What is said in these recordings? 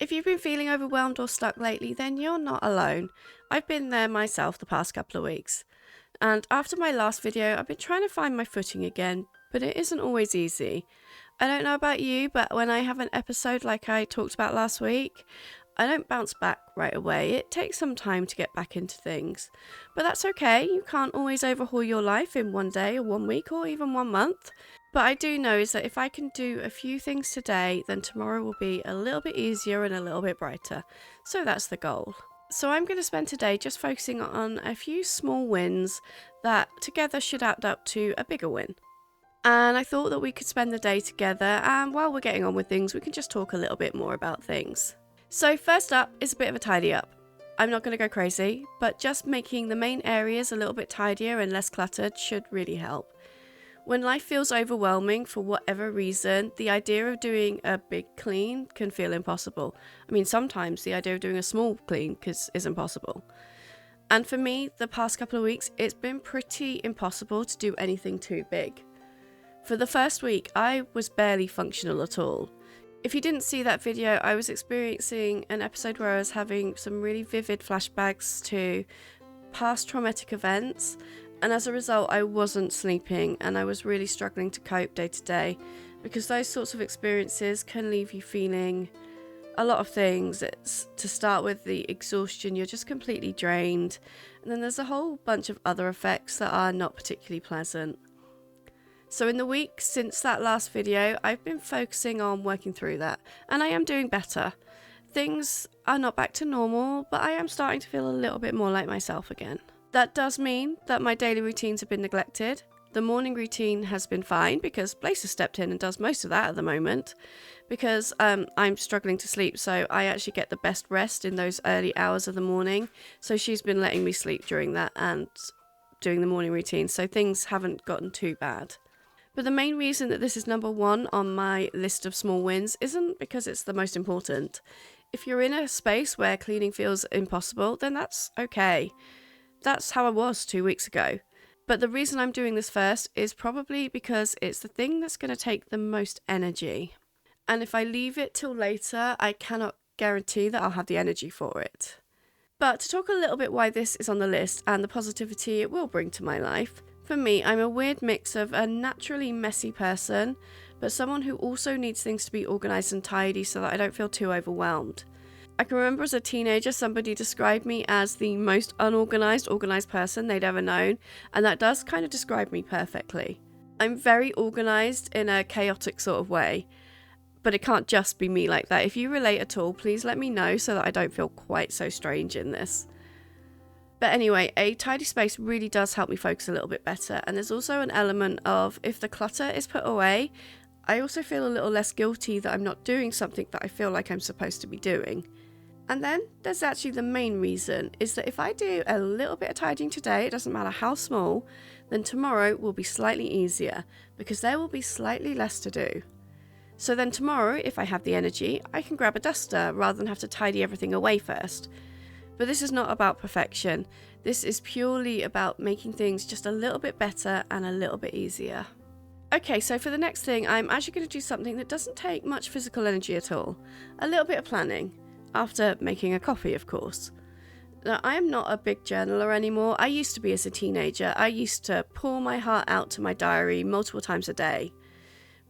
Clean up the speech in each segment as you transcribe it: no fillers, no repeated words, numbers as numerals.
If you've been feeling overwhelmed or stuck lately, then you're not alone. I've been there myself the past couple of weeks. And after my last video, I've been trying to find my footing again, but it isn't always easy. I don't know about you, but when I have an episode like I talked about last week, I don't bounce back right away. It takes some time to get back into things. But that's okay. You can't always overhaul your life in one day or 1 week or even 1 month. But I do know is that if I can do a few things today, then tomorrow will be a little bit easier and a little bit brighter. So that's the goal. So I'm going to spend today just focusing on a few small wins that together should add up to a bigger win. And I thought that we could spend the day together, and while we're getting on with things, we can just talk a little bit more about things. So first up is a bit of a tidy up. I'm not going to go crazy, but just making the main areas a little bit tidier and less cluttered should really help. When life feels overwhelming for whatever reason, the idea of doing a big clean can feel impossible. I mean, sometimes the idea of doing a small clean isn't possible. And for me, the past couple of weeks, it's been pretty impossible to do anything too big. For the first week, I was barely functional at all. If you didn't see that video, I was experiencing an episode where I was having some really vivid flashbacks to past traumatic events, and as a result I wasn't sleeping and I was really struggling to cope day to day, because those sorts of experiences can leave you feeling a lot of things. It's, to start with, the exhaustion, you're just completely drained, and then there's a whole bunch of other effects that are not particularly pleasant. So in the week since that last video, I've been focusing on working through that, and I am doing better. Things are not back to normal, but I am starting to feel a little bit more like myself again. That does mean that my daily routines have been neglected. The morning routine has been fine because Blaze has stepped in and does most of that at the moment, because I'm struggling to sleep, so I actually get the best rest in those early hours of the morning. So she's been letting me sleep during that and doing the morning routine, so things haven't gotten too bad. But the main reason that this is number one on my list of small wins isn't because it's the most important. If you're in a space where cleaning feels impossible, then that's okay. That's how I was 2 weeks ago. But the reason I'm doing this first is probably because it's the thing that's going to take the most energy. And if I leave it till later, I cannot guarantee that I'll have the energy for it. But to talk a little bit why this is on the list and the positivity it will bring to my life, for me, I'm a weird mix of a naturally messy person, but someone who also needs things to be organised and tidy so that I don't feel too overwhelmed. I can remember as a teenager somebody described me as the most organised person they'd ever known, and that does kind of describe me perfectly. I'm very organised in a chaotic sort of way, but it can't just be me like that. If you relate at all, please let me know so that I don't feel quite so strange in this. But anyway, a tidy space really does help me focus a little bit better, and there's also an element of, if the clutter is put away, I also feel a little less guilty that I'm not doing something that I feel like I'm supposed to be doing. And then there's actually the main reason, is that if I do a little bit of tidying today, it doesn't matter how small, then tomorrow will be slightly easier, because there will be slightly less to do. So then tomorrow, if I have the energy, I can grab a duster rather than have to tidy everything away first. But this is not about perfection. This is purely about making things just a little bit better and a little bit easier. Okay, so for the next thing, I'm actually going to do something that doesn't take much physical energy at all. A little bit of planning. After making a coffee, of course. Now, I am not a big journaler anymore. I used to be as a teenager. I used to pour my heart out to my diary multiple times a day.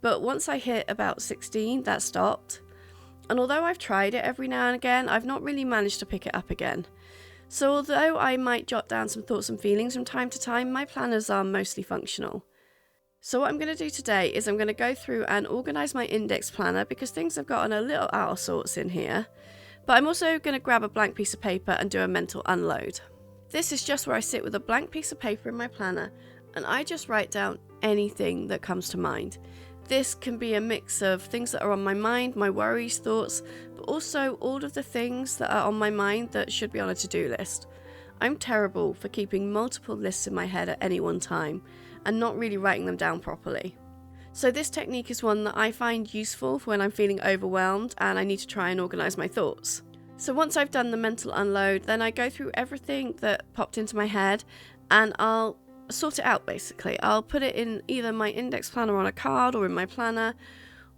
But once I hit about 16, that stopped. And although I've tried it every now and again, I've not really managed to pick it up again. So although I might jot down some thoughts and feelings from time to time, my planners are mostly functional. So what I'm going to do today is I'm going to go through and organise my index planner, because things have gotten a little out of sorts in here. But I'm also going to grab a blank piece of paper and do a mental unload. This is just where I sit with a blank piece of paper in my planner and I just write down anything that comes to mind. This can be a mix of things that are on my mind, my worries, thoughts, but also all of the things that are on my mind that should be on a to-do list. I'm terrible for keeping multiple lists in my head at any one time and not really writing them down properly. So this technique is one that I find useful for when I'm feeling overwhelmed and I need to try and organise my thoughts. So once I've done the mental unload, then I go through everything that popped into my head and I'll sort it out basically. I'll put it in either my index planner on a card or in my planner,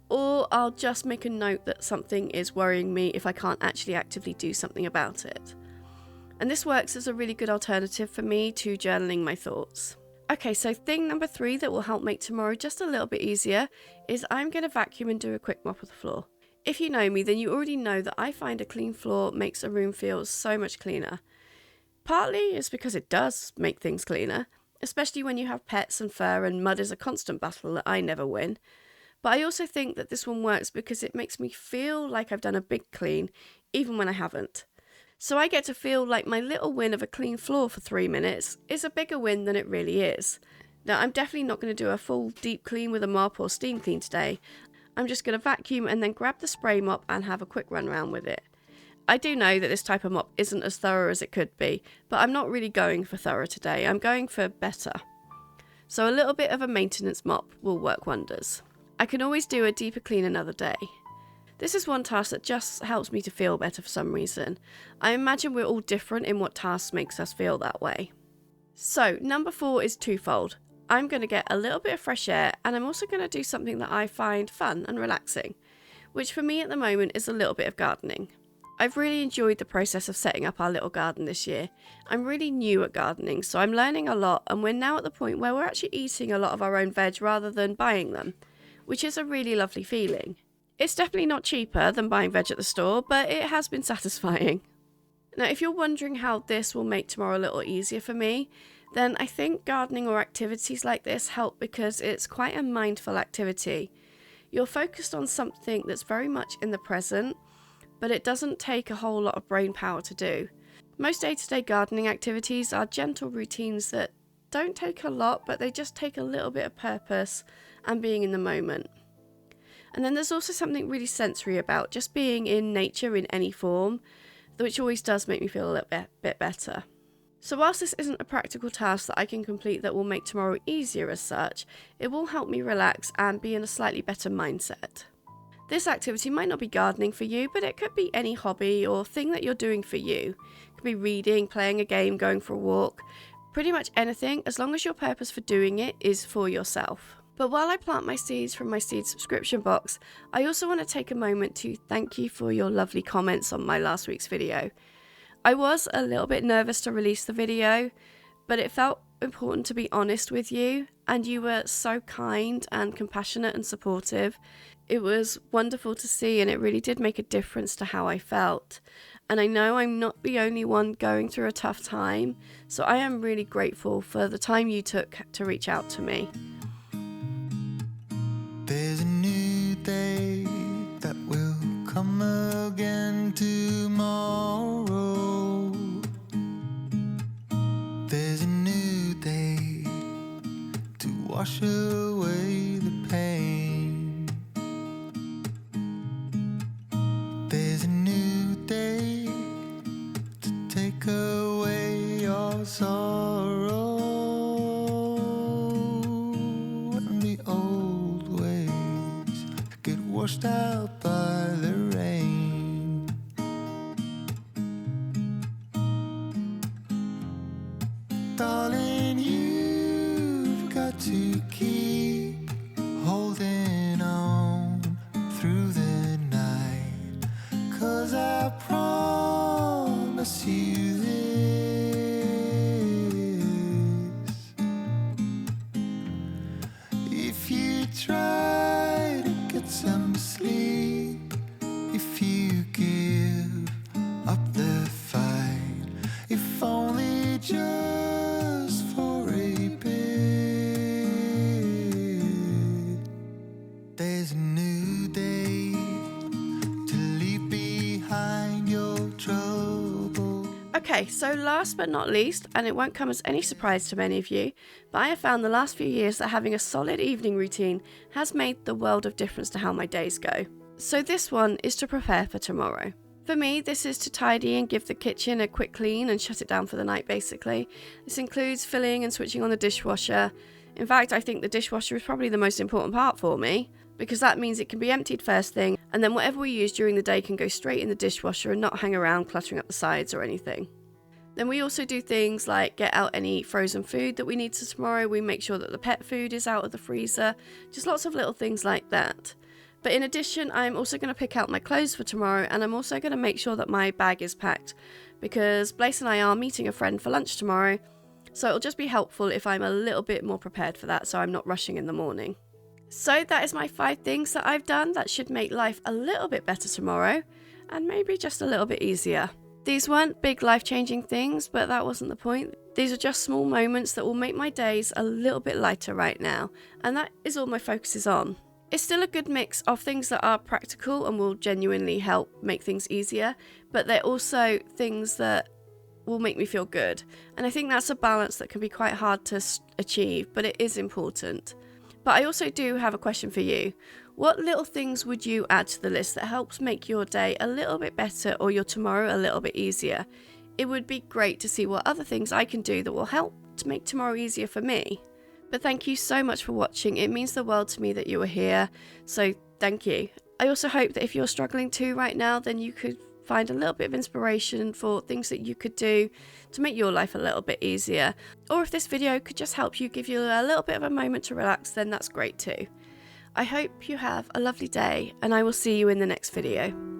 or I'll just make a note that something is worrying me if I can't actually actively do something about it. And this works as a really good alternative for me to journaling my thoughts. Okay, so thing number 3 that will help make tomorrow just a little bit easier is I'm going to vacuum and do a quick mop of the floor. If you know me, then you already know that I find a clean floor makes a room feel so much cleaner. Partly it's because it does make things cleaner, especially when you have pets and fur and mud is a constant battle that I never win. But I also think that this one works because it makes me feel like I've done a big clean, even when I haven't. So I get to feel like my little win of a clean floor for 3 minutes is a bigger win than it really is. Now, I'm definitely not going to do a full deep clean with a mop or steam clean today. I'm just going to vacuum and then grab the spray mop and have a quick run around with it. I do know that this type of mop isn't as thorough as it could be, but I'm not really going for thorough today. I'm going for better. So a little bit of a maintenance mop will work wonders. I can always do a deeper clean another day. This is one task that just helps me to feel better for some reason. I imagine we're all different in what tasks makes us feel that way. So number 4 is twofold. I'm going to get a little bit of fresh air, and I'm also going to do something that I find fun and relaxing, which for me at the moment is a little bit of gardening. I've really enjoyed the process of setting up our little garden this year. I'm really new at gardening, so I'm learning a lot, and we're now at the point where we're actually eating a lot of our own veg rather than buying them, which is a really lovely feeling. It's definitely not cheaper than buying veg at the store, but it has been satisfying. Now, if you're wondering how this will make tomorrow a little easier for me, then I think gardening or activities like this help because it's quite a mindful activity. You're focused on something that's very much in the present, but it doesn't take a whole lot of brain power to do. Most day-to-day gardening activities are gentle routines that don't take a lot, but they just take a little bit of purpose and being in the moment. And then there's also something really sensory about just being in nature in any form, which always does make me feel a little bit better. So whilst this isn't a practical task that I can complete that will make tomorrow easier as such, it will help me relax and be in a slightly better mindset. This activity might not be gardening for you, but it could be any hobby or thing that you're doing for you. It could be reading, playing a game, going for a walk, pretty much anything as long as your purpose for doing it is for yourself. But while I plant my seeds from my seed subscription box, I also want to take a moment to thank you for your lovely comments on my last week's video. I was a little bit nervous to release the video, but it felt important to be honest with you, and you were so kind and compassionate and supportive. It was wonderful to see, and it really did make a difference to how I felt. And I know I'm not the only one going through a tough time, so I am really grateful for the time you took to reach out to me. There's a new day that will come again tomorrow. There's a new day to wash away the pain. There's a new day to take away your sorrow, and the old ways get washed out by the rain. Darling, you've got to keep holding on through the night, 'cause I promise you this: if you try to get some sleep, if you give up the fight, if only just for a bit, there's a new day to leave behind your trouble. Okay, so last but not least, and it won't come as any surprise to many of you, but I have found the last few years that having a solid evening routine has made the world of difference to how my days go. So this one is to prepare for tomorrow. For me, this is to tidy and give the kitchen a quick clean and shut it down for the night, basically. This includes filling and switching on the dishwasher. In fact, I think the dishwasher is probably the most important part for me, because that means it can be emptied first thing, and then whatever we use during the day can go straight in the dishwasher and not hang around cluttering up the sides or anything. Then we also do things like get out any frozen food that we need for tomorrow. We make sure that the pet food is out of the freezer. Just lots of little things like that. But in addition, I'm also going to pick out my clothes for tomorrow, and I'm also going to make sure that my bag is packed, because Blaise and I are meeting a friend for lunch tomorrow, so it'll just be helpful if I'm a little bit more prepared for that, so I'm not rushing in the morning. So that is my 5 things that I've done that should make life a little bit better tomorrow, and maybe just a little bit easier. These weren't big life-changing things, but that wasn't the point. These are just small moments that will make my days a little bit lighter right now, and that is all my focus is on. It's still a good mix of things that are practical and will genuinely help make things easier, but they're also things that will make me feel good. And I think that's a balance that can be quite hard to achieve, but it is important. But I also do have a question for you. What little things would you add to the list that helps make your day a little bit better or your tomorrow a little bit easier? It would be great to see what other things I can do that will help to make tomorrow easier for me. But thank you so much for watching. It means the world to me that you are here, so thank you. I also hope that if you're struggling too right now, then you could find a little bit of inspiration for things that you could do to make your life a little bit easier. Or if this video could just help you, give you a little bit of a moment to relax, then that's great too. I hope you have a lovely day, and I will see you in the next video.